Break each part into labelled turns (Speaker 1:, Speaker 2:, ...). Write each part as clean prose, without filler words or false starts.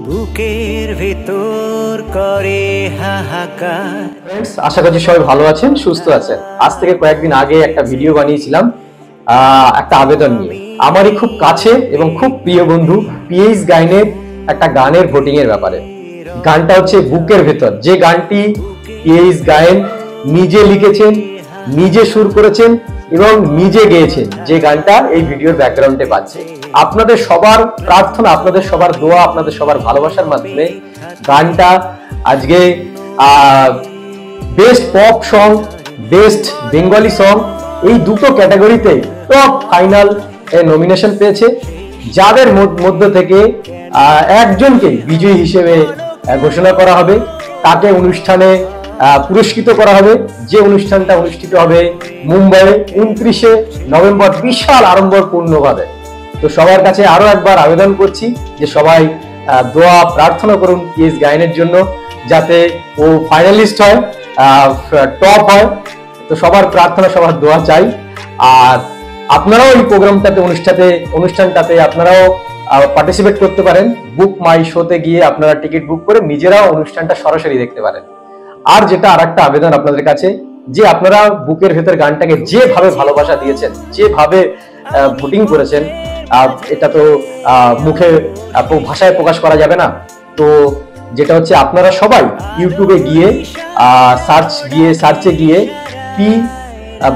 Speaker 1: বুকের ভেতর করে হাহাকার।
Speaker 2: ফ্রেন্ডস, আশা করছি সবাই ভালো আছেন, সুস্থ আছেন। আজ থেকে কয়েকদিন আগে একটা ভিডিও বানিয়েছিলাম একটা আবেদন নিয়ে। আমারই খুব কাছে এবং খুব প্রিয় বন্ধু পিএইচ গাইনের একটা গানের ভোটিং এর ব্যাপারে। গানটা হচ্ছে বুকের ভেতর, যে গানটি পিএইচ গায়েন নিজে লিখেছেন, নিজে সুর করেছেন এবং নিজে গেয়েছেন, যে গানটা এই ভিডিওর ব্যাকগ্রাউন্ডে পাচ্ছে। আপনাদের সবার প্রার্থনা, আপনাদের সবার দোয়া, আপনাদের সবার ভালোবাসার মাধ্যমে গানটা আজকে best pop song, best Bengali song, এই দুটো ক্যাটাগরিতে টপ ফাইনাল নমিনেশন পেয়েছে। যাদের মধ্য থেকে একজনকে বিজয়ী হিসেবে ঘোষণা করা হবে, তাকে অনুষ্ঠানে পুরস্কৃত করা হবে। যে অনুষ্ঠানটা অনুষ্ঠিত হবে মুম্বাইয়ে 29শে নভেম্বর, বিশাল আড়ম্বরপূর্ণভাবে। তো সবার কাছে আরো একবার আবেদন করছি যে সবাই দোয়া প্রার্থনা করুন পিএইচ গায়েনের জন্য, যাতে ও ফাইনালিস্ট হয়, টপ হয়। তো সবার প্রার্থনা, সবার দোয়া চাই। আর আপনারাও এই প্রোগ্রামটাতে, অনুষ্ঠানটাতে আপনারাও পার্টিসিপেট করতে পারেন। বুক মাই শোতে গিয়ে আপনারা টিকিট বুক করে নিজেরাও অনুষ্ঠানটা সরাসরি দেখতে পারেন। আর যেটা আরেকটা আবেদন আপনাদের কাছে, যে আপনারা বুকের ভেতর গানটাকে যেভাবে ভালোবাসা দিয়েছেন, যেভাবে ভোটিং করেছেন, এটা তো মুখে ভাষায় প্রকাশ করা যাবে না। তো যেটা হচ্ছে, আপনারা সবাই ইউটিউবে গিয়ে সার্চে গিয়ে পি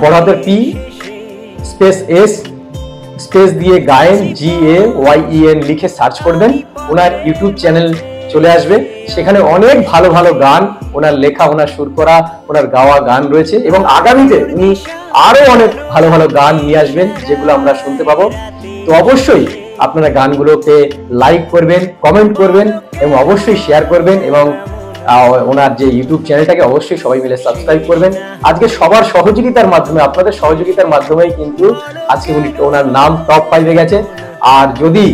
Speaker 2: বড়হাতের পি স্পেস এস স্পেস দিয়ে গায়েন GAYEN লিখে সার্চ করবেন। ওনার ইউটিউব চ্যানেল চলে আসবে। সেখানে অনেক ভালো ভালো গান, ওনার লেখা, ওনার সুর করা, ওনার গাওয়া গান রয়েছে। এবং আগামীতে উনি আরো অনেক ভালো ভালো গান নিয়ে আসবেন, যেগুলো আমরা শুনতে পাবো। তো অবশ্যই আপনারা গানগুলোকে লাইক করবেন, কমেন্ট করবেন এবং অবশ্যই শেয়ার করবেন। এবং ওনার যে ইউটিউব চ্যানেলটাকে অবশ্যই সবাই মিলে সাবস্ক্রাইব করবেন। আজকে সবার সহযোগিতার মাধ্যমে, আপনাদের সহযোগিতার মাধ্যমেই কিন্তু আজকে ওনার নাম টপ 5-এ গেছে। আর যদি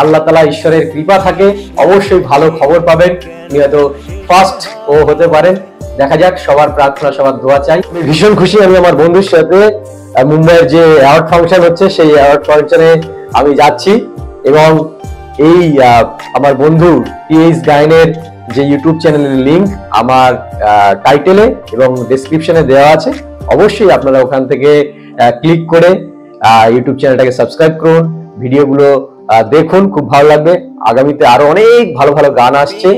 Speaker 2: আল্লাহ তাআলা, ঈশ্বরের কৃপা থাকে, অবশ্যই ভালো খবর পাবেন। উনি হয়তো ফার্স্ট ও হতে পারেন। দেখা যাক, সবার প্রার্থনা, সবার দোয়া চাই। আমি ভীষণ খুশি, আমি আমার বন্ধুর সাথে মুম্বাইয়ের যে অ্যাওয়ার্ড ফাংশন হচ্ছে, সেই অ্যাওয়ার্ড ফাংশনে আমি যাচ্ছি। এবং এই আমার বন্ধু পিএইচ গায়েনের যে ইউটিউব চ্যানেলের লিংক আমার টাইটেলে এবং ডেসক্রিপশনে দেওয়া আছে। অবশ্যই আপনারা ওখান থেকে ক্লিক করে ইউটিউব চ্যানেলটাকে সাবস্ক্রাইব করুন, ভিডিওগুলো দেখুন, খুব ভালো লাগবে। আগামীতে আরো অনেক ভালো ভালো গান আসছে।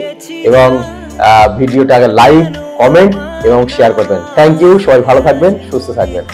Speaker 2: এবং ভিডিওটাকে লাইক, কমেন্ট এবং শেয়ার করবেন। থ্যাংক ইউ, সবাই ভালো থাকবেন, সুস্থ থাকবেন।